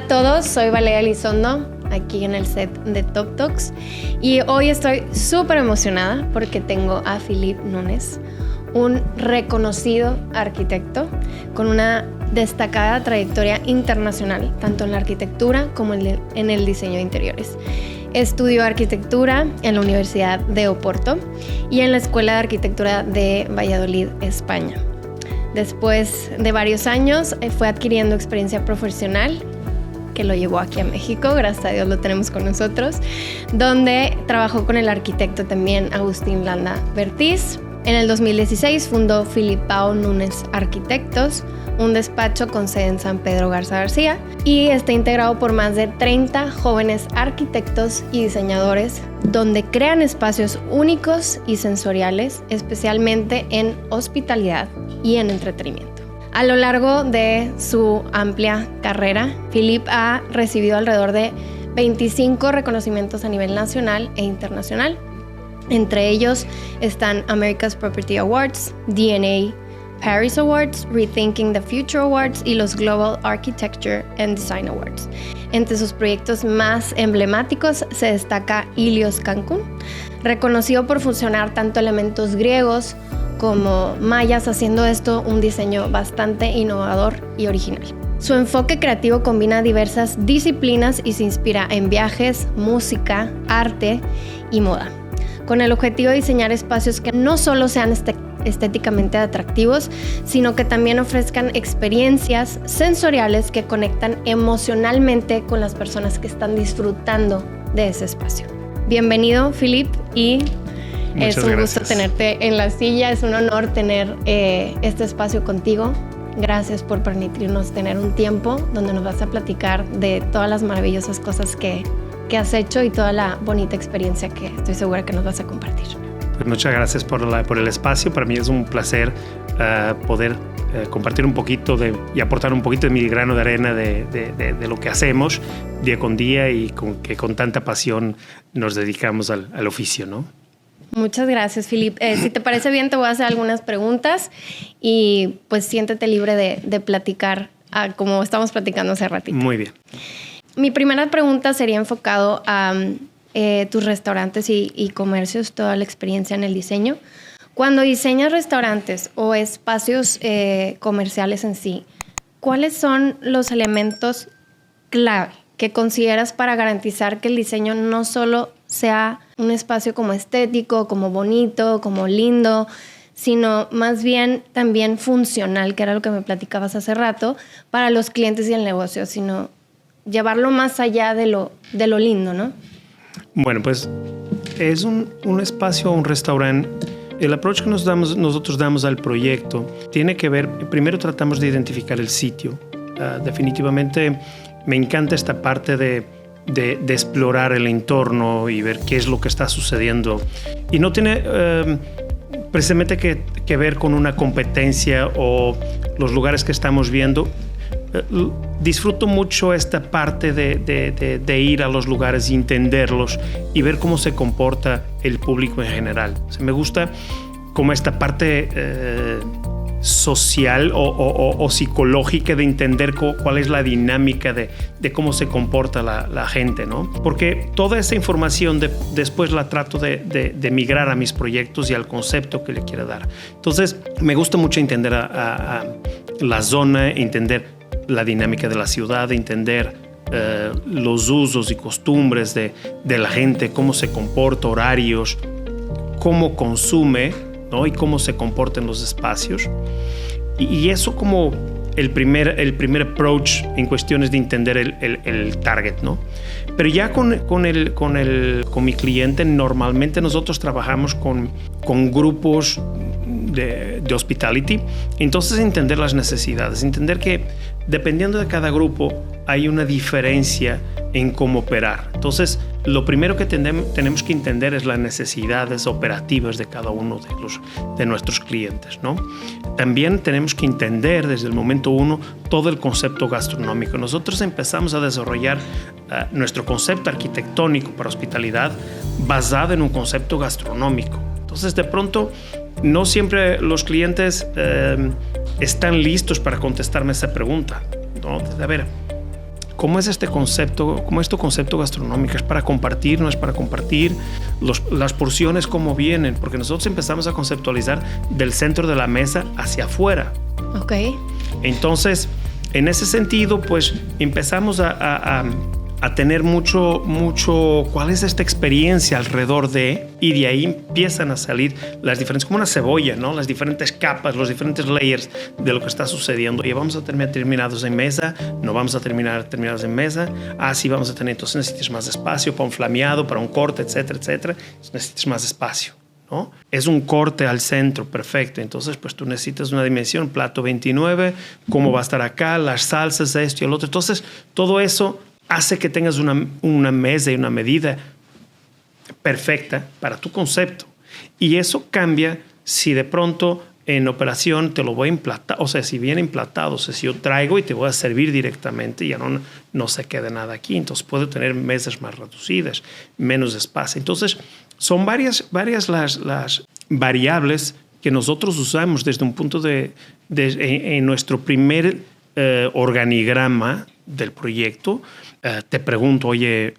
todos, soy Valeria Elizondo, aquí en el set de Top Talks, y hoy estoy súper emocionada porque tengo a Philippe Nunes, un reconocido arquitecto con una destacada trayectoria internacional, tanto en la arquitectura como en el diseño de interiores. Estudió arquitectura en la Universidad de Oporto y en la Escuela de Arquitectura de Valladolid, España. Después de varios años fue adquiriendo experiencia profesional que lo llevó aquí a México, gracias a Dios lo tenemos con nosotros, donde trabajó con el arquitecto también Agustín Landa Bertiz. En el 2016 fundó Filipao Nunes Arquitectos, un despacho con sede en San Pedro Garza García, y está integrado por más de 30 jóvenes arquitectos y diseñadores, donde crean espacios únicos y sensoriales, especialmente en hospitalidad y en entretenimiento. A lo largo de su amplia carrera, Philippe ha recibido alrededor de 25 reconocimientos a nivel nacional e internacional. Entre ellos están America's Property Awards, DNA Paris Awards, Rethinking the Future Awards y los Global Architecture and Design Awards. Entre sus proyectos más emblemáticos se destaca Ilios Cancún, reconocido por fusionar tanto elementos griegos como mayas, haciendo esto un diseño bastante innovador y original. Su enfoque creativo combina diversas disciplinas y se inspira en viajes, música, arte y moda, con el objetivo de diseñar espacios que no solo sean estéticamente atractivos, sino que también ofrezcan experiencias sensoriales que conectan emocionalmente con las personas que están disfrutando de ese espacio. Bienvenido, Philippe, y Muchas es un gracias. gusto tenerte en la silla, es un honor tener este espacio contigo. Gracias por permitirnos tener un tiempo donde nos vas a platicar de todas las maravillosas cosas que has hecho y toda la bonita experiencia que estoy segura que nos vas a compartir. Pues muchas gracias por el espacio. Para mí es un placer poder compartir un poquito y aportar un poquito de mi grano de arena de lo que hacemos día con día y que con tanta pasión nos dedicamos al oficio, ¿no? Muchas gracias, Philippe. Si te parece bien, te voy a hacer algunas preguntas y pues siéntete libre de platicar como estamos platicando hace ratito. Muy bien. Mi primera pregunta sería enfocado a tus restaurantes y comercios, toda la experiencia en el diseño. Cuando diseñas restaurantes o espacios comerciales en sí, ¿cuáles son los elementos clave que consideras para garantizar que el diseño no solo sea un espacio como estético, como bonito, como lindo, sino más bien también funcional, que era lo que me platicabas hace rato, para los clientes y el negocio, sino llevarlo más allá de lo lindo, ¿no? Bueno, pues es un espacio, un restaurante. El approach que nosotros damos al proyecto tiene que ver, primero tratamos de identificar el sitio. Definitivamente me encanta esta parte de explorar el entorno y ver qué es lo que está sucediendo. Y no tiene precisamente que ver con una competencia o los lugares que estamos viendo. Disfruto mucho esta parte de ir a los lugares y entenderlos y ver cómo se comporta el público en general. O sea, me gusta como esta parte social o psicológica de entender cuál es la dinámica de cómo se comporta la gente, ¿no? Porque toda esa información después la trato de migrar a mis proyectos y al concepto que le quiero dar. Entonces, me gusta mucho entender a la zona, entender la dinámica de la ciudad, entender los usos y costumbres de la gente, cómo se comporta, horarios, cómo consume, ¿no? Y cómo se comporta en los espacios. Y eso como el primer approach en cuestiones de entender el target, ¿no? Pero ya con mi cliente, normalmente nosotros trabajamos con grupos de hospitality. Entonces, entender las necesidades, entender que dependiendo de cada grupo hay una diferencia en cómo operar. Entonces, lo primero que tenemos que entender es las necesidades operativas de cada uno de nuestros clientes, ¿no? También tenemos que entender desde el momento uno todo el concepto gastronómico. Nosotros empezamos a desarrollar nuestro concepto arquitectónico para hospitalidad basado en un concepto gastronómico. Entonces, de pronto, no siempre los clientes están listos para contestarme esa pregunta, ¿no? A ver, ¿cómo es este concepto gastronómico? ¿Es para compartir? ¿No es para compartir? Las porciones, ¿cómo vienen? Porque nosotros empezamos a conceptualizar del centro de la mesa hacia afuera. Ok. Entonces, en ese sentido, pues empezamos a tener mucho, cuál es esta experiencia alrededor de, y de ahí empiezan a salir las diferentes, como una cebolla, ¿no? Las diferentes capas, los diferentes layers de lo que está sucediendo. Y vamos a terminar terminados en mesa, no vamos a terminar terminados en mesa. Sí vamos a tener, entonces necesitas más espacio para un flameado, para un corte, etcétera, etcétera. Necesitas más espacio, ¿no? Es un corte al centro, perfecto. Entonces, pues tú necesitas una dimensión, plato 29, cómo va a estar acá, las salsas, esto y el otro. Entonces, todo eso hace que tengas una mesa y una medida perfecta para tu concepto. Y eso cambia si de pronto en operación te lo voy a emplatar. O sea, si viene emplatado, o sea, si yo traigo y te voy a servir directamente, ya no se queda nada aquí. Entonces puedo tener mesas más reducidas, menos espacio. Entonces son varias las variables que nosotros usamos desde un punto en nuestro primer organigrama del proyecto. Te pregunto, oye,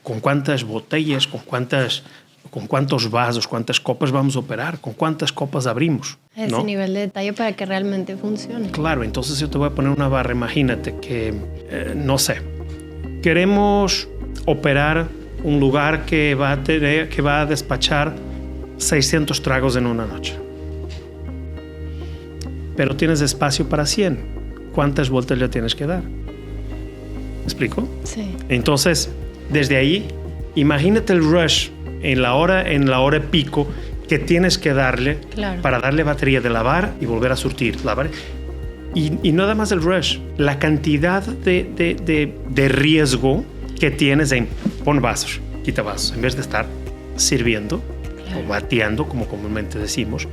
¿con cuántas botellas, con cuántos vasos, cuántas copas vamos a operar? ¿Con cuántas copas abrimos? Ese ¿no? nivel de detalle para que realmente funcione. Claro, entonces yo te voy a poner una barra. Imagínate que, no sé, queremos operar un lugar que va a despachar 600 tragos en una noche. Pero tienes espacio para 100. ¿Cuántas vueltas le tienes que dar? ¿Me explico? Sí. Entonces, desde ahí, imagínate el rush en la hora pico que tienes que darle, claro, para darle batería de lavar y volver a surtir. Lavar. Y no nada más el rush, la cantidad de riesgo que tienes en pon vasos, quita vasos, en vez de estar sirviendo, claro, o bateando, como comúnmente decimos.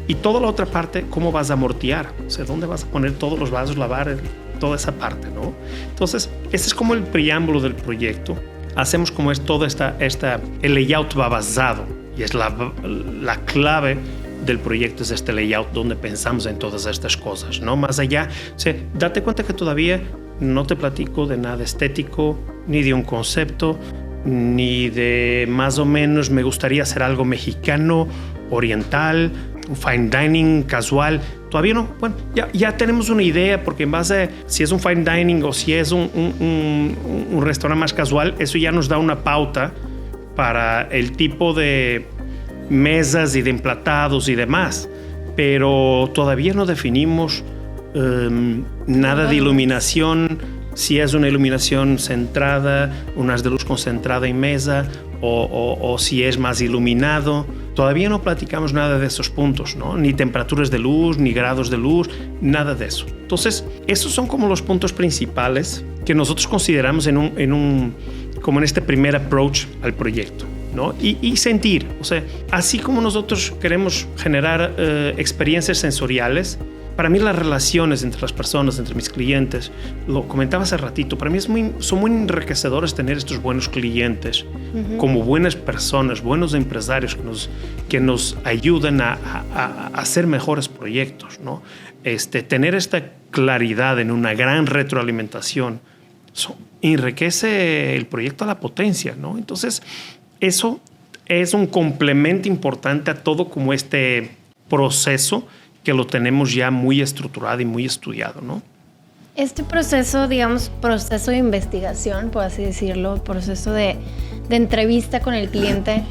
Y toda la otra parte, ¿cómo vas a amortear? O sea, ¿dónde vas a poner todos los vasos, lavar toda esa parte, ¿no? Entonces, ese es como el preámbulo del proyecto. Hacemos como es toda el layout va basado, y es la clave del proyecto, es este layout donde pensamos en todas estas cosas, ¿no? Más allá, o sea, date cuenta que todavía no te platico de nada estético, ni de un concepto, ni de más o menos me gustaría hacer algo mexicano, oriental, un fine dining casual. Todavía no. Bueno, ya tenemos una idea, porque en base a si es un fine dining o si es un restaurante más casual, eso ya nos da una pauta para el tipo de mesas y de emplatados y demás. Pero todavía no definimos nada de iluminación, si es una iluminación centrada, unas de luz concentrada en mesa, o si es más iluminado. Todavía no platicamos nada de esos puntos, ¿no? Ni temperaturas de luz, ni grados de luz, nada de eso. Entonces, esos son como los puntos principales que nosotros consideramos como en este primer approach al proyecto, ¿no? Y sentir, o sea, así como nosotros queremos generar experiencias sensoriales, para mí las relaciones entre las personas, entre mis clientes, lo comentaba hace ratito, para mí son muy enriquecedores tener estos buenos clientes, uh-huh, como buenas personas, buenos empresarios que nos ayudan a hacer mejores proyectos, ¿no? Tener esta claridad en una gran retroalimentación enriquece el proyecto a la potencia, ¿no? Entonces, eso es un complemento importante a todo como este proceso que lo tenemos ya muy estructurado y muy estudiado, ¿no? Este proceso, digamos, proceso de investigación, por así decirlo, proceso de entrevista con el cliente,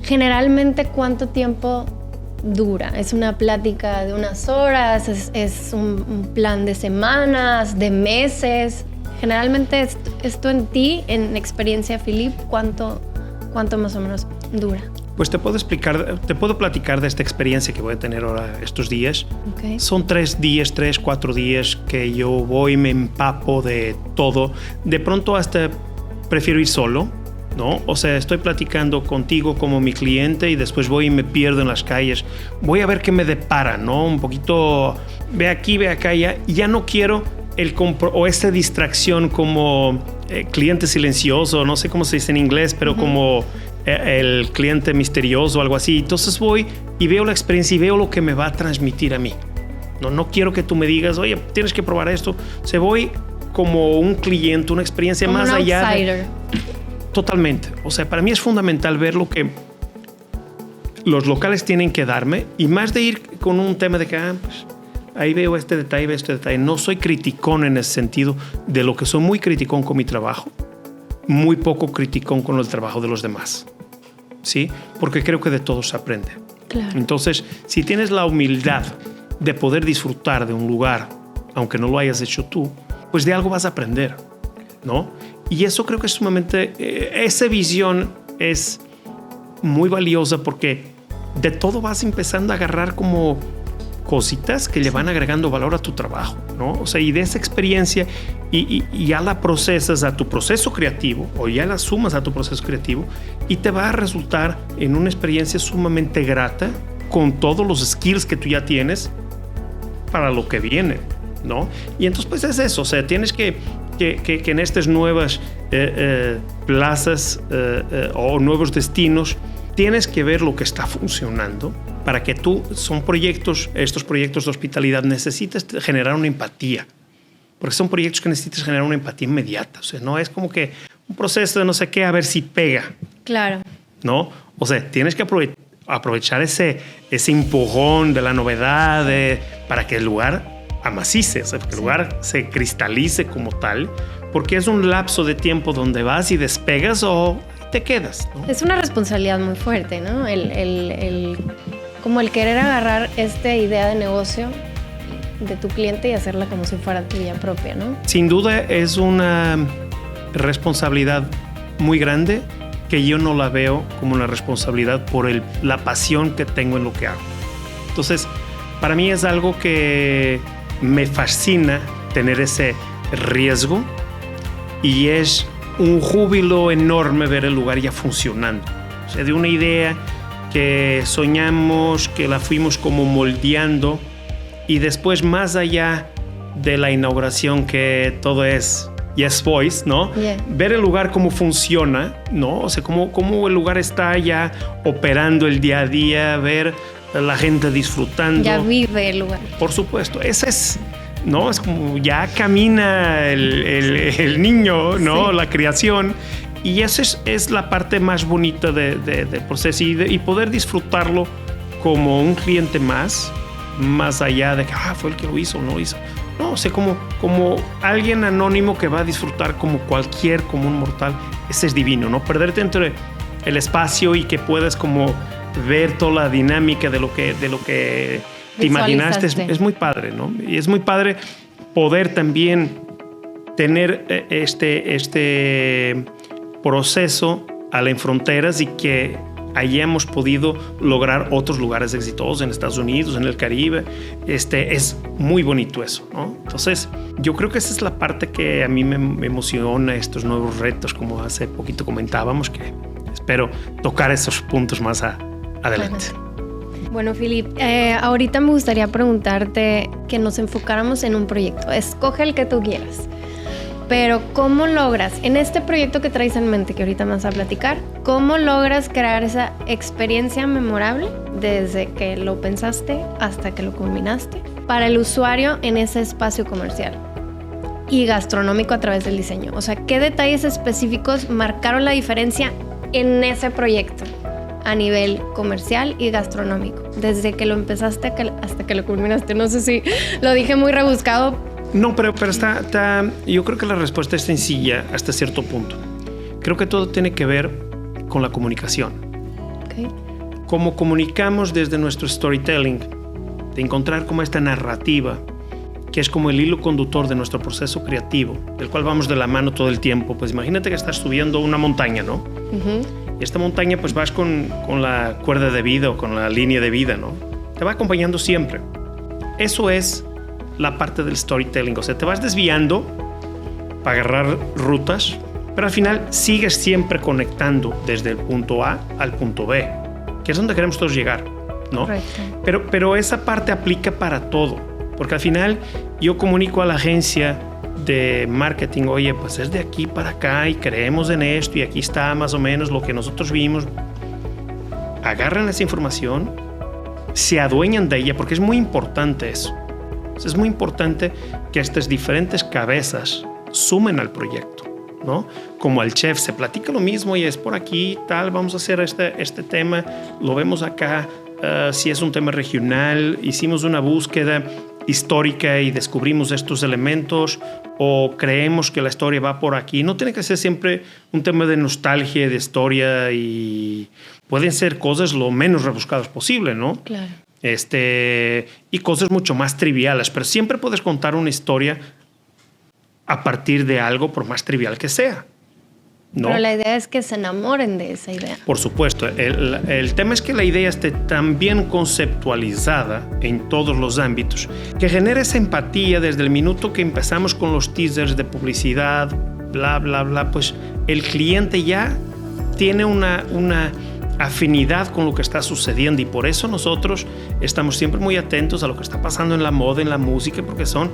generalmente, ¿cuánto tiempo dura? ¿Es una plática de unas horas? ¿Es un plan de semanas, de meses? Generalmente, esto en ti, en experiencia, Philippe, ¿cuánto más o menos dura? Pues te puedo platicar de esta experiencia que voy a tener ahora estos días. Okay. Son 4 días que yo voy y me empapo de todo. De pronto hasta prefiero ir solo, ¿no? O sea, estoy platicando contigo como mi cliente y después voy y me pierdo en las calles. Voy a ver qué me depara, ¿no? Un poquito, ve aquí, ve acá, ya no quiero o esta distracción como cliente silencioso, no sé cómo se dice en inglés, pero uh-huh, como el cliente misterioso o algo así. Entonces voy y veo la experiencia y veo lo que me va a transmitir a mí. No quiero que tú me digas, oye, tienes que probar esto. O sea, voy como un cliente, una experiencia como más un allá outsider. Totalmente. O sea, para mí es fundamental ver lo que los locales tienen que darme, y más de ir con un tema de que pues, ahí veo este detalle. No soy criticón en ese sentido, de lo que soy muy criticón con mi trabajo, muy poco criticón con el trabajo de los demás, ¿sí? Porque creo que de todo se aprende. Claro. Entonces, si tienes la humildad de poder disfrutar de un lugar, aunque no lo hayas hecho tú, pues de algo vas a aprender, ¿no? Y eso creo que es sumamente... esa visión es muy valiosa, porque de todo vas empezando a agarrar como cositas que le van agregando valor a tu trabajo, ¿no? O sea, y de esa experiencia y ya la procesas a tu proceso creativo, o ya la sumas a tu proceso creativo, y te va a resultar en una experiencia sumamente grata con todos los skills que tú ya tienes para lo que viene, ¿no? Y entonces pues es eso, o sea, tienes que en estas nuevas plazas o nuevos destinos, tienes que ver lo que está funcionando para que tú, estos proyectos de hospitalidad, necesitas generar una empatía, porque son proyectos que necesitas generar una empatía inmediata. O sea, no es como que un proceso de no sé qué a ver si pega. Claro. ¿No? O sea, tienes que aprovechar ese empujón de la novedad para que el lugar amacice, o sea, que el lugar se cristalice como tal, porque es un lapso de tiempo donde vas y despegas o te quedas, ¿no? Es una responsabilidad muy fuerte, ¿no? Como el querer agarrar esta idea de negocio de tu cliente y hacerla como si fuera tuya propia, ¿no? Sin duda es una responsabilidad muy grande, que yo no la veo como una responsabilidad por la pasión que tengo en lo que hago. Entonces, para mí es algo que me fascina, tener ese riesgo, y es un júbilo enorme ver el lugar ya funcionando. O sea, de una idea que soñamos, que la fuimos como moldeando, y después, más allá de la inauguración, que todo es Yes Voice, ¿no? Yeah. Ver el lugar cómo funciona, ¿no? O sea, cómo el lugar está ya operando el día a día, ver a la gente disfrutando. Ya vive el lugar. Por supuesto, ese es, ¿no? Es como ya camina el niño, ¿no? Sí. La creación. Y esa es la parte más bonita del proceso, y poder disfrutarlo como un cliente más allá de que fue el que lo hizo o no lo hizo. No, o sea, como alguien anónimo que va a disfrutar como cualquier común mortal. Ese es divino, ¿no? Perderte entre el espacio y que puedas como ver toda la dinámica de lo que te imaginaste es muy padre, ¿no? Y es muy padre poder también tener este proceso en fronteras, y que hayamos podido lograr otros lugares exitosos en Estados Unidos, en el Caribe. Es muy bonito eso, ¿no? Entonces, yo creo que esa es la parte que a mí me emociona, estos nuevos retos, como hace poquito comentábamos, que espero tocar esos puntos más adelante. Bueno, Philip, ahorita me gustaría preguntarte que nos enfocáramos en un proyecto. Escoge el que tú quieras. Pero ¿cómo logras, en este proyecto que traes en mente, que ahorita me vas a platicar, cómo logras crear esa experiencia memorable desde que lo pensaste hasta que lo culminaste para el usuario en ese espacio comercial y gastronómico a través del diseño? O sea, ¿qué detalles específicos marcaron la diferencia en ese proyecto a nivel comercial y gastronómico? Desde que lo empezaste hasta que lo culminaste. No sé si lo dije muy rebuscado. No, pero está, yo creo que la respuesta es sencilla hasta cierto punto. Creo que todo tiene que ver con la comunicación. Okay. Cómo comunicamos desde nuestro storytelling, de encontrar como esta narrativa, que es como el hilo conductor de nuestro proceso creativo, del cual vamos de la mano todo el tiempo. Pues imagínate que estás subiendo una montaña, ¿no? Uh-huh. Y esta montaña pues vas con la cuerda de vida o con la línea de vida, ¿no? Te va acompañando siempre. Eso es la parte del storytelling. O sea, te vas desviando para agarrar rutas, pero al final sigues siempre conectando desde el punto A al punto B, que es donde queremos todos llegar, ¿no? Correcto. Pero esa parte aplica para todo, porque al final yo comunico a la agencia de marketing, oye, pues es de aquí para acá y creemos en esto y aquí está más o menos lo que nosotros vimos. Agarran esa información, se adueñan de ella, porque es muy importante eso. Es muy importante que estas diferentes cabezas sumen al proyecto, ¿no? Como al chef, se platica lo mismo y es por aquí, tal, vamos a hacer este tema, lo vemos acá, si es un tema regional, hicimos una búsqueda histórica y descubrimos estos elementos o creemos que la historia va por aquí. No tiene que ser siempre un tema de nostalgia, de historia, y pueden ser cosas lo menos rebuscadas posible, ¿no? Claro. Y cosas mucho más triviales, pero siempre puedes contar una historia a partir de algo, por más trivial que sea, ¿no? Pero la idea es que se enamoren de esa idea. Por supuesto. El tema es que la idea esté tan bien conceptualizada en todos los ámbitos que genere esa empatía desde el minuto que empezamos con los teasers de publicidad, bla, bla, bla. Pues el cliente ya tiene una afinidad con lo que está sucediendo y por eso nosotros estamos siempre muy atentos a lo que está pasando en la moda, en la música, porque son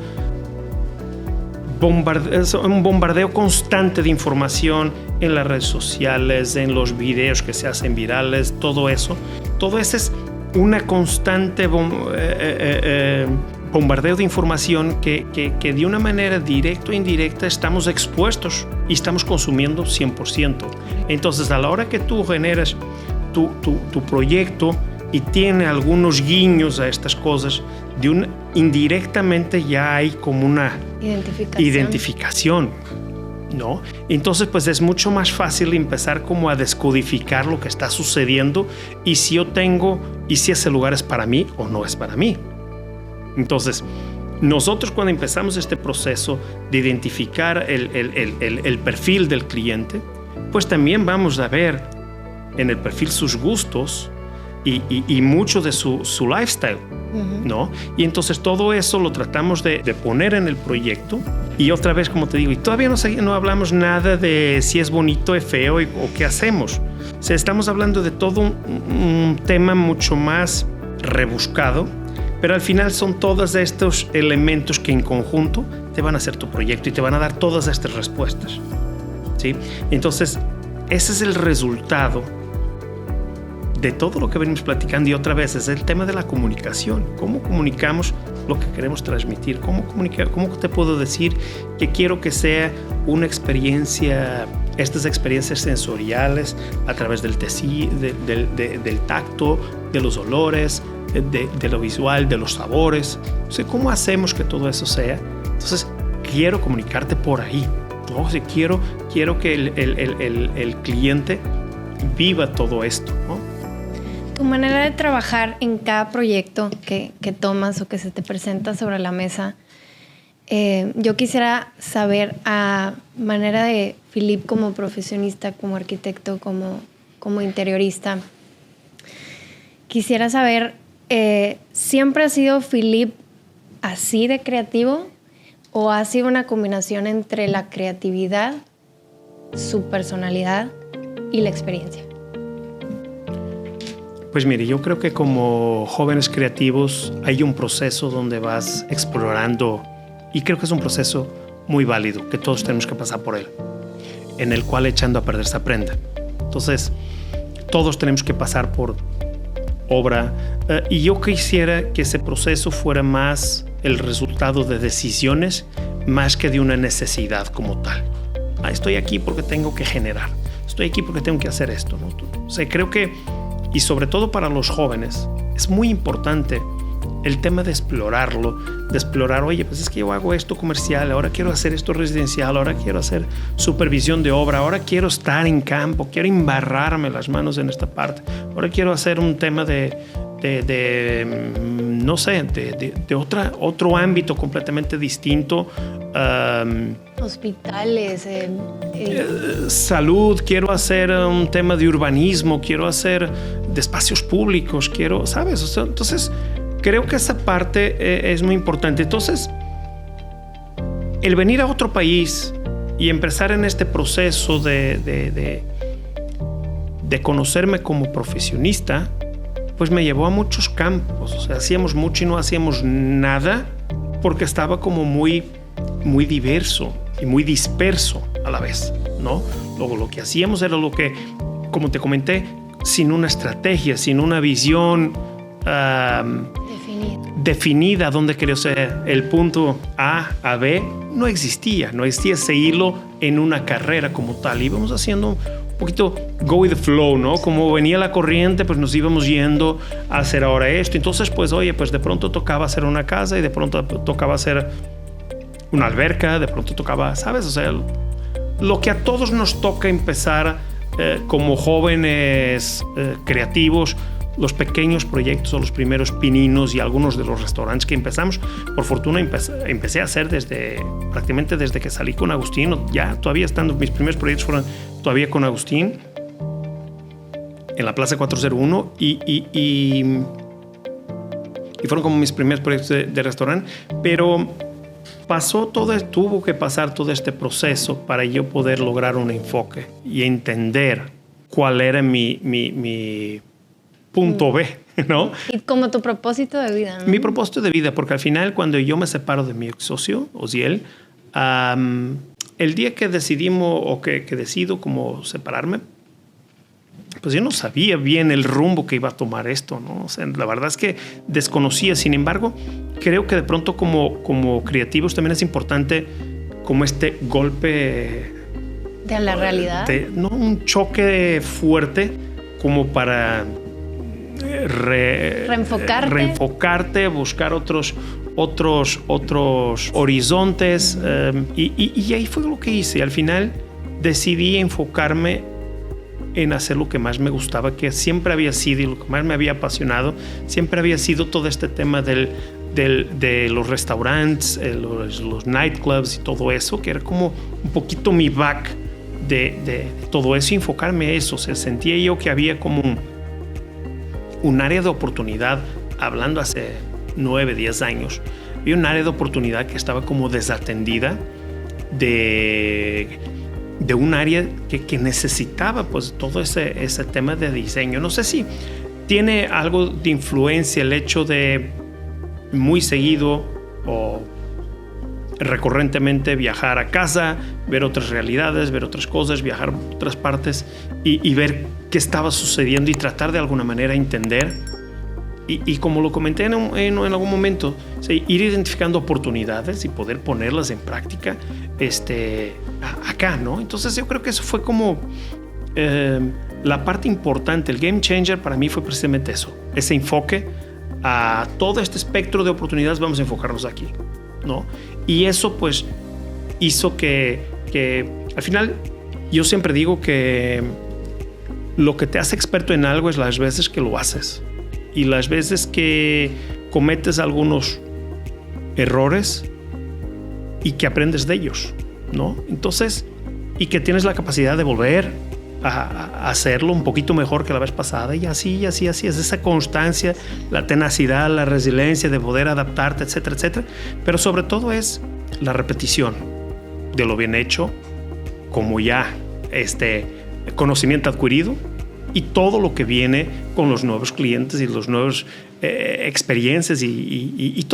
un bombardeo constante de información en las redes sociales, en los videos que se hacen virales, todo eso es una constante bombardeo de información que de una manera directa o indirecta estamos expuestos y estamos consumiendo 100%. Entonces, a la hora que tú generas tu proyecto y tiene algunos guiños a estas cosas, indirectamente ya hay como una identificación, ¿no? Entonces, pues es mucho más fácil empezar como a descodificar lo que está sucediendo y si ese lugar es para mí o no es para mí. Entonces, nosotros cuando empezamos este proceso de identificar el perfil del cliente, pues también vamos a ver en el perfil sus gustos y mucho de su lifestyle, ¿no? Y entonces todo eso lo tratamos de poner en el proyecto. Y otra vez, como te digo, y todavía no hablamos nada de si es bonito, es feo o qué hacemos. O sea, estamos hablando de todo un tema mucho más rebuscado, pero al final son todos estos elementos que en conjunto te van a hacer tu proyecto y te van a dar todas estas respuestas, ¿sí? Entonces, ese es el resultado de todo lo que venimos platicando, y otra vez es el tema de la comunicación. ¿Cómo comunicamos lo que queremos transmitir? ¿Cómo te puedo decir que quiero que sea una experiencia, estas experiencias sensoriales a través del tacto, de los olores, de lo visual, de los sabores? O sea, ¿cómo hacemos que todo eso sea? Entonces, quiero comunicarte por ahí, ¿no? O sea, quiero que el cliente viva todo esto, ¿no? Tu manera de trabajar en cada proyecto que tomas o que se te presenta sobre la mesa, yo quisiera saber, a manera de Philippe como profesionista, como arquitecto, como interiorista, quisiera saber, ¿siempre ha sido Philippe así de creativo o ha sido una combinación entre la creatividad, su personalidad y la experiencia? Pues mire, yo creo que como jóvenes creativos hay un proceso donde vas explorando, y creo que es un proceso muy válido, que todos tenemos que pasar por él, en el cual echando a perder se aprende. Entonces, todos tenemos que pasar por obra, y yo quisiera que ese proceso fuera más el resultado de decisiones más que de una necesidad como tal. Estoy aquí porque tengo que generar, estoy aquí porque tengo que hacer esto, ¿no? O sea, creo que, y sobre todo para los jóvenes, es muy importante el tema de explorarlo, de explorar, oye, pues es que yo hago esto comercial, ahora quiero hacer esto residencial, ahora quiero hacer supervisión de obra, ahora quiero estar en campo, quiero embarrarme las manos en esta parte, ahora quiero hacer un tema de otro ámbito completamente distinto. Hospitales, salud, quiero hacer un tema de urbanismo, quiero hacer de espacios públicos, ¿sabes? O sea, entonces, creo que esa parte es muy importante. Entonces, el venir a otro país y empezar en este proceso de conocerme como profesionista, pues me llevó a muchos campos. O sea, hacíamos mucho y no hacíamos nada porque estaba como muy diverso y muy disperso a la vez, ¿no? Luego lo que hacíamos era lo que, como te comenté, sin una estrategia, sin una visión definida dónde quería ser el punto A a B, no existía ese hilo en una carrera como tal. Íbamos haciendo un poquito go with the flow, ¿no? Como venía la corriente, pues nos íbamos yendo a hacer ahora esto. Entonces, pues, oye, pues de pronto tocaba hacer una casa y de pronto tocaba hacer una alberca, de pronto tocaba, ¿sabes? O sea, lo que a todos nos toca empezar como jóvenes creativos, los pequeños proyectos o los primeros pininos y algunos de los restaurantes que empezamos. Por fortuna empecé a hacer prácticamente desde que salí con Agustín, ya todavía estando, mis primeros proyectos fueron todavía con Agustín en la Plaza 401 y fueron como mis primeros proyectos de restaurante, pero tuvo que pasar todo este proceso para yo poder lograr un enfoque y entender cuál era mi punto B, ¿no? Y como tu propósito de vida, ¿no? Mi propósito de vida, porque al final cuando yo me separo de mi ex socio, Osiel, el día que decidimos o que decido como separarme, pues yo no sabía bien el rumbo que iba a tomar esto, ¿no? O sea, la verdad es que desconocía. Sin embargo, creo que de pronto como creativos también es importante como este golpe de la realidad. No un choque fuerte como para reenfocarte, buscar otros horizontes, y ahí fue lo que hice. Al final decidí enfocarme en hacer lo que más me gustaba, que siempre había sido y lo que más me había apasionado, siempre había sido todo este tema de los restaurantes, los nightclubs y todo eso, que era como un poquito mi back de todo eso, y enfocarme a eso. O sea, sentía yo que había como un área de oportunidad, hablando hace 9, 10 años, había un área de oportunidad que estaba como desatendida de un área que necesitaba pues todo ese tema de diseño. No sé si tiene algo de influencia el hecho de muy seguido o recurrentemente viajar a casa, ver otras realidades, ver otras cosas, viajar a otras partes y ver qué estaba sucediendo y tratar de alguna manera entender. Y como lo comenté en algún momento, sí, ir identificando oportunidades y poder ponerlas en práctica acá, ¿no? Entonces yo creo que eso fue como la parte importante. El game changer para mí fue precisamente eso, ese enfoque a todo este espectro de oportunidades. Vamos a enfocarnos aquí, ¿no? Y eso pues hizo que al final yo siempre digo que lo que te hace experto en algo es las veces que lo haces y las veces que cometes algunos errores y que aprendes de ellos, ¿no? Entonces, y que tienes la capacidad de volver a hacerlo un poquito mejor que la vez pasada, y así. Es esa constancia, la tenacidad, la resiliencia de poder adaptarte, etcétera, etcétera. Pero sobre todo es la repetición de lo bien hecho, como ya conocimiento adquirido, y todo lo que viene con los nuevos clientes y los nuevos experiencias y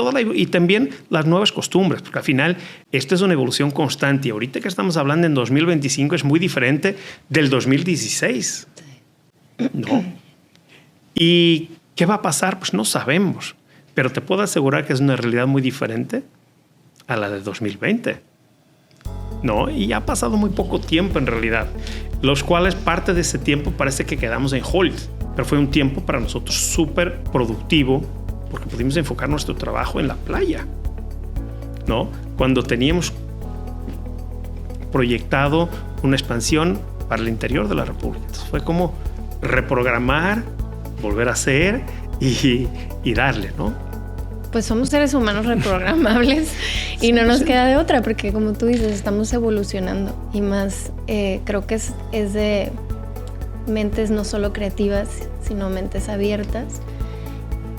también las nuevas costumbres, porque al final esto es una evolución constante, y ahorita que estamos hablando en 2025 es muy diferente del 2016, ¿no? ¿Y qué va a pasar? Pues no sabemos, pero te puedo asegurar que es una realidad muy diferente a la de 2020, ¿no? Y ya ha pasado muy poco tiempo en realidad, los cuales parte de ese tiempo parece que quedamos en hold, pero fue un tiempo para nosotros súper productivo porque pudimos enfocar nuestro trabajo en la playa, ¿no? Cuando teníamos proyectado una expansión para el interior de la República. Entonces fue como reprogramar, volver a hacer y darle, ¿no? Pues somos seres humanos reprogramables y no nos queda de otra, porque como tú dices, estamos evolucionando, y más creo que es de mentes no solo creativas, sino mentes abiertas,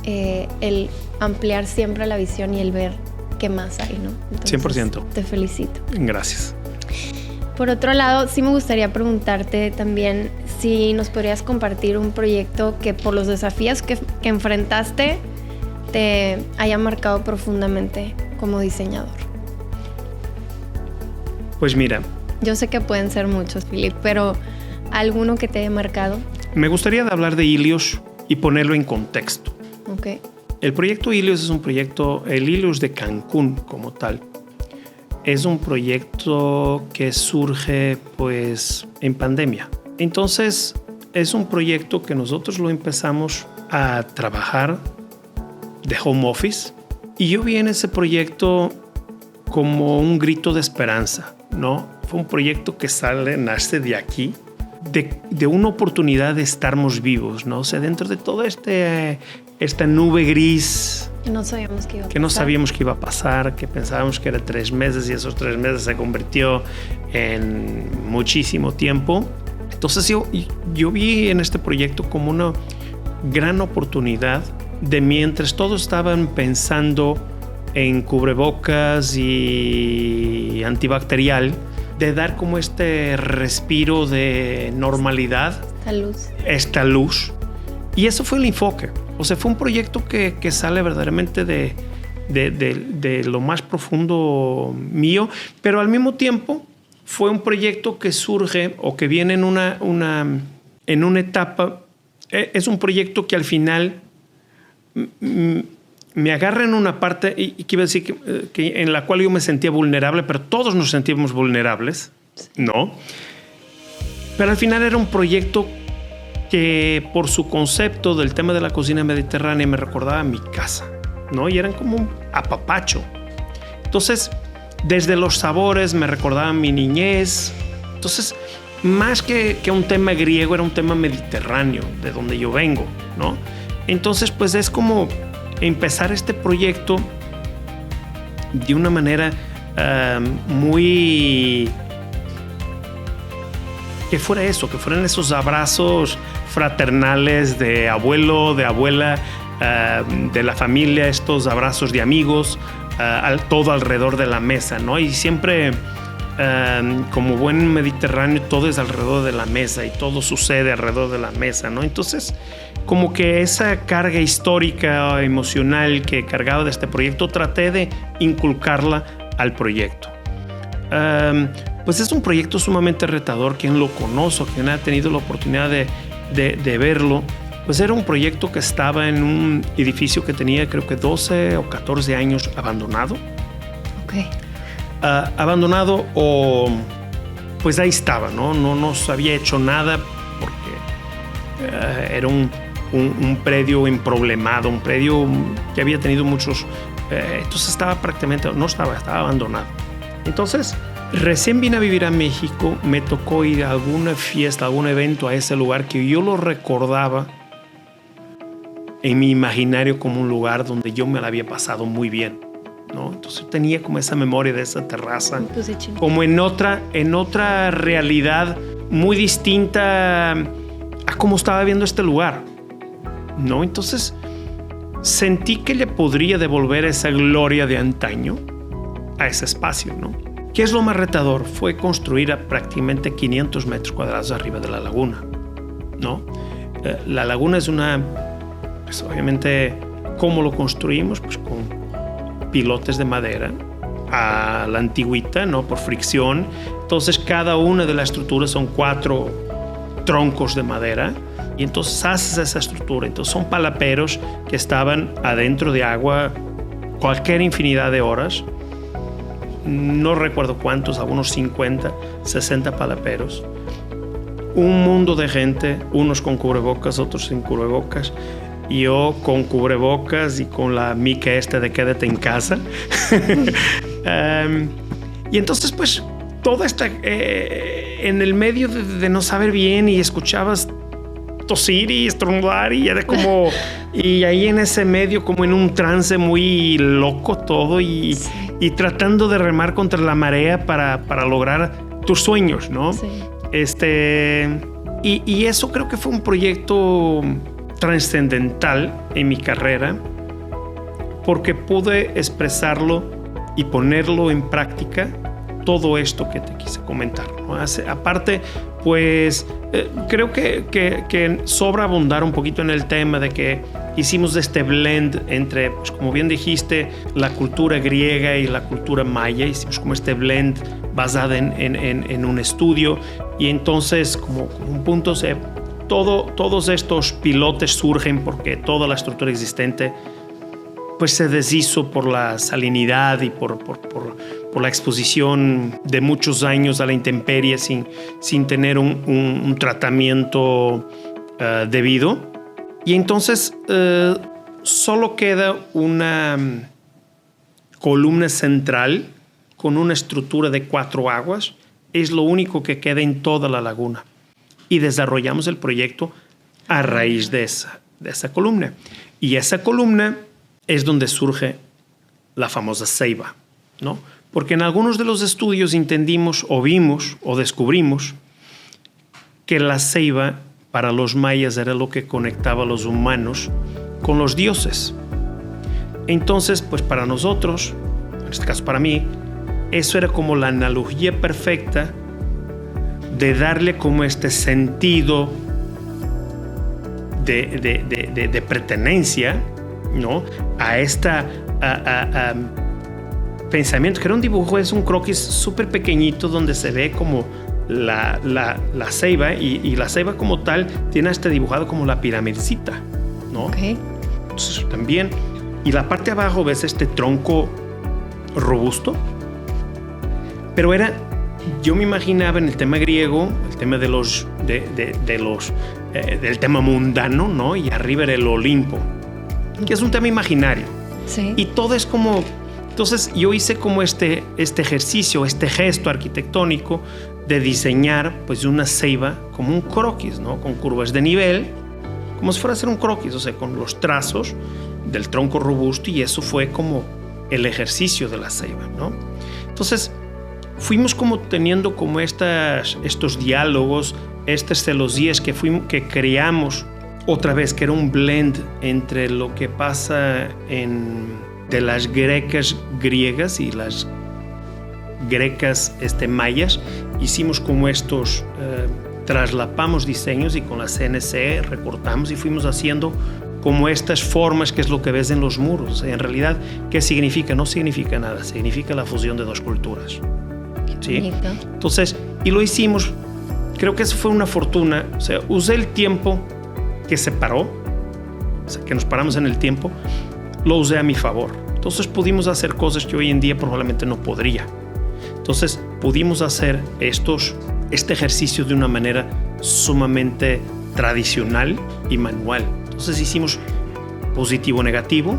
el ampliar siempre la visión y el ver qué más hay, ¿no? Entonces, 100%. Te felicito. Gracias. Por otro lado, sí me gustaría preguntarte también si nos podrías compartir un proyecto que por los desafíos que enfrentaste te haya marcado profundamente como diseñador. Pues mira, yo sé que pueden ser muchos, Philip, pero ¿alguno que te haya marcado? Me gustaría hablar de Ilios y ponerlo en contexto. Okay. El proyecto Ilios es un proyecto, el Ilios de Cancún como tal, es un proyecto que surge pues en pandemia. Entonces es un proyecto que nosotros lo empezamos a trabajar de home office y yo vi en ese proyecto como un grito de esperanza, ¿no? Fue un proyecto que nace de aquí, de una oportunidad de estarmos vivos, ¿no? O sea, dentro de toda esta nube gris Que no sabíamos que iba a pasar. Que no sabíamos que iba a pasar, que pensábamos que era 3 meses y esos 3 meses se convirtió en muchísimo tiempo. Entonces yo vi en este proyecto como una gran oportunidad de mientras todos estaban pensando en cubrebocas y antibacterial, de dar como este respiro de normalidad. Esta luz. Y eso fue el enfoque. O sea, fue un proyecto que sale verdaderamente de lo más profundo mío, pero al mismo tiempo fue un proyecto que surge o que viene en una etapa. Es un proyecto que al final me agarra en una parte y que iba a decir que en la cual yo me sentía vulnerable, pero todos nos sentíamos vulnerables, ¿no? Pero al final era un proyecto que por su concepto del tema de la cocina mediterránea me recordaba a mi casa, ¿no? Y eran como un apapacho. Entonces, desde los sabores me recordaba a mi niñez. Entonces, más que un tema griego, era un tema mediterráneo, de donde yo vengo, ¿no? Entonces, pues es como empezar este proyecto de una manera muy... que fuera eso, que fueran esos abrazos fraternales de abuelo, de abuela, de la familia, estos abrazos de amigos, todo alrededor de la mesa, ¿no? Y siempre, como buen mediterráneo, todo es alrededor de la mesa y todo sucede alrededor de la mesa, ¿no? Entonces, como que esa carga histórica, emocional que cargaba de este proyecto, traté de inculcarla al proyecto. Pues es un proyecto sumamente retador. Quien lo conoce, quien ha tenido la oportunidad de verlo, pues era un proyecto que estaba en un edificio que tenía creo que 12 o 14 años abandonado. Okay. Abandonado o pues ahí estaba, ¿no? No se había hecho nada porque era un predio emproblemado, un predio que había tenido muchos... entonces estaba abandonado. Entonces, recién vine a vivir a México, me tocó ir a alguna fiesta, a algún evento a ese lugar que yo lo recordaba en mi imaginario como un lugar donde yo me la había pasado muy bien, ¿no? Entonces tenía como esa memoria de esa terraza, como en otra realidad muy distinta a cómo estaba viendo este lugar, ¿no? Entonces sentí que le podría devolver esa gloria de antaño a ese espacio, ¿no? ¿Qué es lo más retador? Fue construir a prácticamente 500 metros cuadrados arriba de la laguna, ¿no? La laguna es pues obviamente, ¿cómo lo construimos? Pues con pilotes de madera a la antigüita, ¿no? Por fricción. Entonces, cada una de las estructuras son 4 troncos de madera y entonces haces esa estructura. Entonces, son palaperos que estaban adentro de agua cualquier infinidad de horas. No recuerdo cuántos, algunos 50, 60 palaperos. Un mundo de gente, unos con cubrebocas, otros sin cubrebocas. Yo con cubrebocas y con la mica de quédate en casa. Y entonces, pues, toda esta... en el medio de no saber bien y escuchabas tosir y estornudar y era como... y ahí en ese medio como en un trance muy loco todo y tratando de remar contra la marea para lograr tus sueños, ¿no? Sí. Y eso creo que fue un proyecto trascendental en mi carrera porque pude expresarlo y ponerlo en práctica todo esto que te quise comentar, ¿no? Aparte, pues creo que sobra abundar un poquito en el tema de que hicimos este blend entre, pues, como bien dijiste, la cultura griega y la cultura maya. Hicimos como este blend basado en un estudio y entonces como un punto todos estos pilotes surgen porque toda la estructura existente pues se deshizo por la salinidad y por la exposición de muchos años a la intemperie sin tener un tratamiento debido. Y entonces solo queda una columna central con una estructura de 4 aguas. Es lo único que queda en toda la laguna. Y desarrollamos el proyecto a raíz de esa columna. Y esa columna es donde surge la famosa ceiba, ¿no? Porque en algunos de los estudios entendimos o vimos o descubrimos que la ceiba para los mayas era lo que conectaba a los humanos con los dioses. Entonces, pues para nosotros, en este caso para mí, eso era como la analogía perfecta de darle como este sentido de pertenencia, ¿no? A esta pensamiento, que era un dibujo, es un croquis súper pequeñito donde se ve como la ceiba y la ceiba como tal tiene hasta dibujado como la piramidcita, ¿no? Okay. Entonces, también, y la parte de abajo ves este tronco robusto, pero yo me imaginaba en el tema griego, el tema del tema mundano, ¿no? Y arriba era el Olimpo, que es un tema imaginario. Sí. Y todo es como... Entonces yo hice como este ejercicio, este gesto arquitectónico de diseñar pues una ceiba como un croquis, ¿no? Con curvas de nivel, como si fuera a ser un croquis, o sea, con los trazos del tronco robusto, y eso fue como el ejercicio de la ceiba, ¿no? Entonces fuimos como teniendo como estos diálogos, estas celosías que creamos otra vez, que era un blend entre lo que pasa de las grecas griegas y las grecas mayas. Hicimos como traslapamos diseños y con la CNC recortamos y fuimos haciendo como estas formas, que es lo que ves en los muros. En realidad, ¿qué significa? No significa nada, significa la fusión de 2 culturas. ¿Sí? Entonces, y lo hicimos, creo que eso fue una fortuna. O sea, usé el tiempo que se paró, o sea, que nos paramos en el tiempo, lo usé a mi favor. Entonces pudimos hacer cosas que hoy en día probablemente no podría. Entonces pudimos hacer este ejercicio de una manera sumamente tradicional y manual. Entonces hicimos positivo-negativo,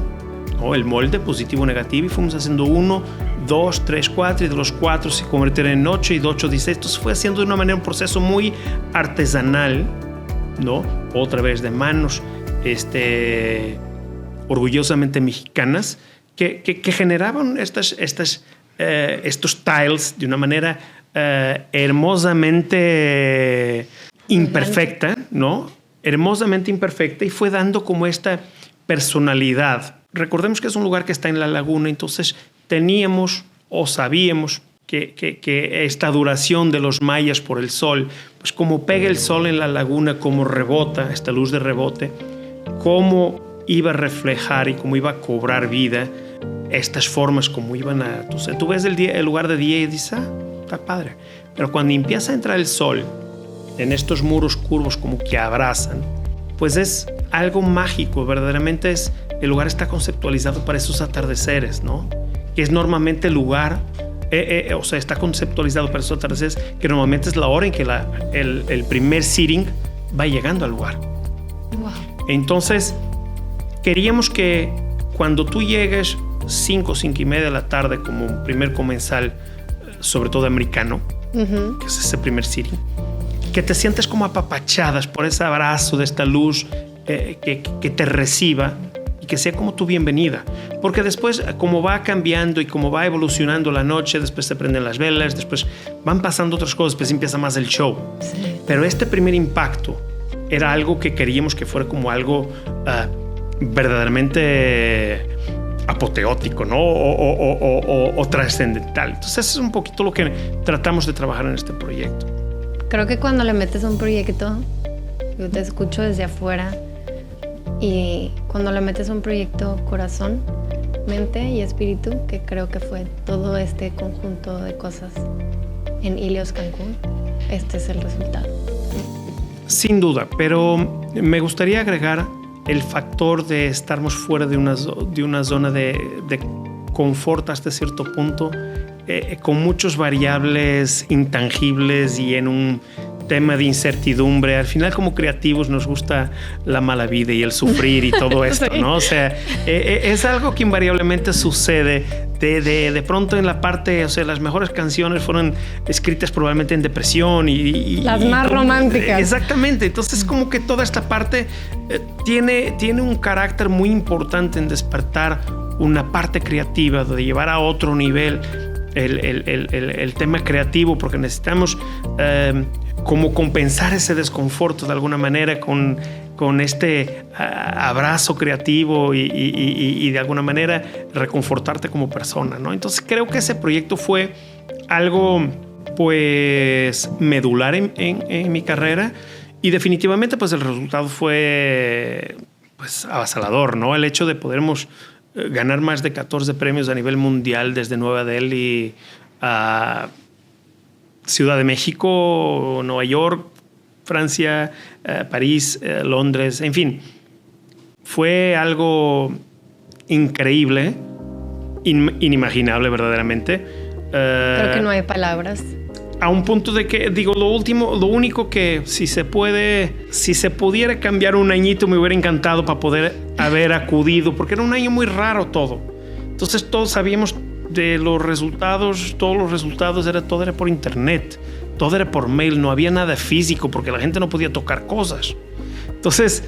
¿no? El molde positivo-negativo, y fuimos haciendo 1, 2, 3, 4, y de los 4 se convirtieron en 8 y de 8 16. Entonces fue haciendo de una manera un proceso muy artesanal, ¿no? Otra vez de manos orgullosamente mexicanas que generaban estos tiles de una manera hermosamente imperfecta, ¿no? Hermosamente imperfecta, y fue dando como esta personalidad. Recordemos que es un lugar que está en la laguna, entonces teníamos o sabíamos que esta duración de los mayas por el sol, pues como pega el sol en la laguna, como rebota, esta luz de rebote, cómo iba a reflejar y cómo iba a cobrar vida estas formas, como iban a... Entonces, tú ves el lugar de día y dices, está padre. Pero cuando empieza a entrar el sol en estos muros curvos como que abrazan, pues es algo mágico, verdaderamente el lugar está conceptualizado para esos atardeceres, ¿no? Que es normalmente el lugar... o sea, está conceptualizado para esos atardeceres, que normalmente es la hora en que el primer seeding va llegando al lugar. Wow. Entonces, queríamos que cuando tú llegues 5:30 de la tarde como un primer comensal, sobre todo americano, que es ese primer seeding, que te sientes como apapachadas por ese abrazo de esta luz que te reciba, y que sea como tu bienvenida. Porque después, como va cambiando y como va evolucionando la noche, después se prenden las velas, después van pasando otras cosas, después empieza más el show. Sí. Pero este primer impacto era algo que queríamos que fuera como algo verdaderamente apoteótico, ¿no? O trascendental. Entonces, eso es un poquito lo que tratamos de trabajar en este proyecto. Creo que cuando le metes a un proyecto, yo te escucho desde afuera, y cuando le metes un proyecto corazón, mente y espíritu, que creo que fue todo este conjunto de cosas en Ilios Cancún, este es el resultado. Sin duda, pero me gustaría agregar el factor de estarmos fuera de una zona de confort hasta cierto punto, con muchas variables intangibles y en un tema de incertidumbre. Al final, como creativos, nos gusta la mala vida y el sufrir y todo esto, sí. ¿No? O sea, es algo que invariablemente sucede. De pronto en la parte, o sea, las mejores canciones fueron escritas probablemente en depresión y las más románticas. Exactamente. Entonces, como que toda esta parte tiene un carácter muy importante en despertar una parte creativa, de llevar a otro nivel el tema creativo, porque necesitamos como compensar ese desconforto de alguna manera con este abrazo creativo y de alguna manera reconfortarte como persona, ¿no? Entonces creo que ese proyecto fue algo pues medular en mi carrera, y definitivamente pues el resultado fue pues avasallador, ¿no? El hecho de podermos ganar más de 14 premios a nivel mundial, desde Nueva Delhi a Ciudad de México, Nueva York, Francia, París, Londres, en fin. Fue algo increíble, inimaginable verdaderamente. Creo que no hay palabras. A un punto de que, digo, lo único que si se pudiera cambiar un añito, me hubiera encantado para poder haber acudido, porque era un año muy raro todo. Entonces todos sabíamos de los resultados, todos los resultados todo era por internet, todo era por mail, no había nada físico porque la gente no podía tocar cosas. Entonces,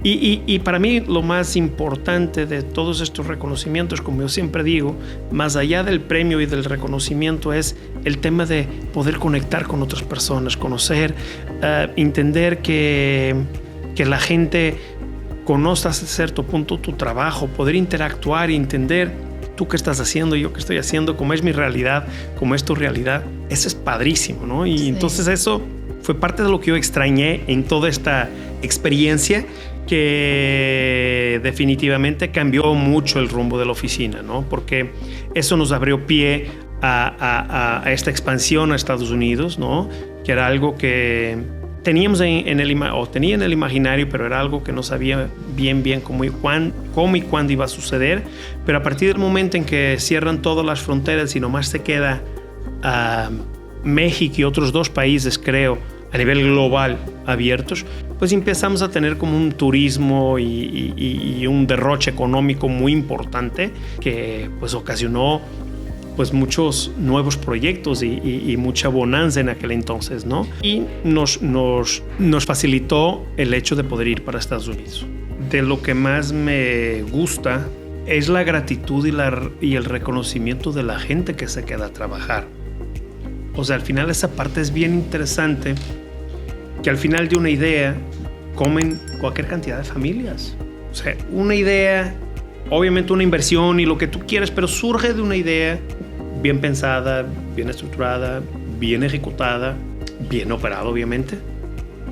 y para mí lo más importante de todos estos reconocimientos, como yo siempre digo, más allá del premio y del reconocimiento, es el tema de poder conectar con otras personas, conocer, entender que la gente conozca hasta cierto punto tu trabajo, poder interactuar y entender tú qué estás haciendo, yo qué estoy haciendo, cómo es mi realidad, cómo es tu realidad. Eso es padrísimo, ¿no? Y sí. Entonces eso fue parte de lo que yo extrañé en toda esta experiencia, que definitivamente cambió mucho el rumbo de la oficina, ¿no? Porque eso nos abrió pie a esta expansión a Estados Unidos, ¿no? Que era algo que teníamos tenía en el imaginario, pero era algo que no sabía bien cómo y cuándo iba a suceder. Pero a partir del momento en que cierran todas las fronteras y nomás se queda México y otros 2 países, creo, a nivel global abiertos, pues empezamos a tener como un turismo y un derroche económico muy importante que pues ocasionó pues muchos nuevos proyectos y mucha bonanza en aquel entonces, ¿no? Y nos facilitó el hecho de poder ir para Estados Unidos. De lo que más me gusta es la gratitud y el reconocimiento de la gente que se queda a trabajar. O sea, al final esa parte es bien interesante, que al final de una idea comen cualquier cantidad de familias. O sea, una idea, obviamente una inversión y lo que tú quieras, pero surge de una idea bien pensada, bien estructurada, bien ejecutada, bien operada, obviamente,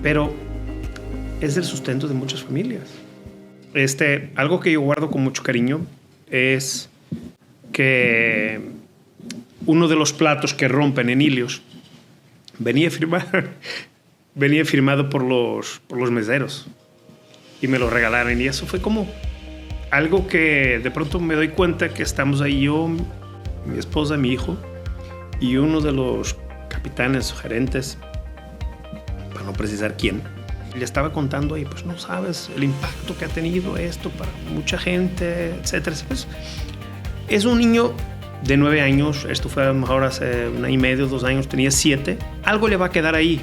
pero es el sustento de muchas familias. Algo que yo guardo con mucho cariño es que uno de los platos que rompen en Ilios venía firmado por los meseros y me lo regalaron, y eso fue como algo que de pronto me doy cuenta que estamos ahí yo, mi esposa, mi hijo y uno de los capitanes o gerentes, para no precisar quién, le estaba contando y pues no sabes el impacto que ha tenido esto para mucha gente, etcétera. Pues, es un niño de 9 años, esto fue a lo mejor hace 1 año y medio, 2 años, tenía 7, algo le va a quedar ahí,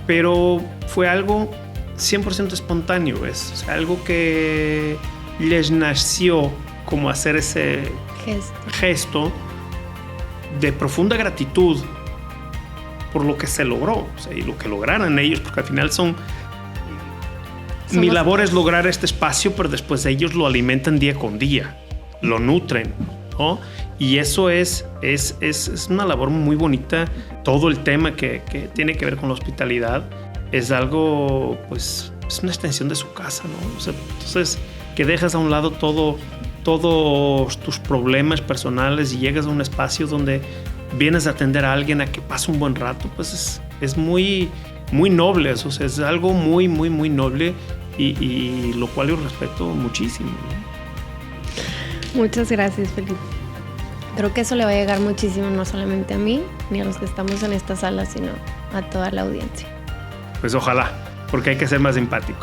pero fue algo 100% espontáneo, es algo que les nació como hacer ese gesto de profunda gratitud por lo que se logró, o sea, y lo que lograron ellos, porque al final mi labor es lograr este espacio, pero después ellos lo alimentan día con día, lo nutren, ¿no? Y eso es una labor muy bonita. Todo el tema que tiene que ver con la hospitalidad es algo, pues, es una extensión de su casa, ¿no? O sea, entonces, que dejas a un lado todos tus problemas personales y llegas a un espacio donde vienes a atender a alguien a que pase un buen rato, pues es muy muy nobles, o sea, es algo muy, muy, muy noble y lo cual yo respeto muchísimo, ¿no? Muchas gracias, Felipe. Creo que eso le va a llegar muchísimo, no solamente a mí, ni a los que estamos en esta sala, sino a toda la audiencia. Pues ojalá, porque hay que ser más empáticos.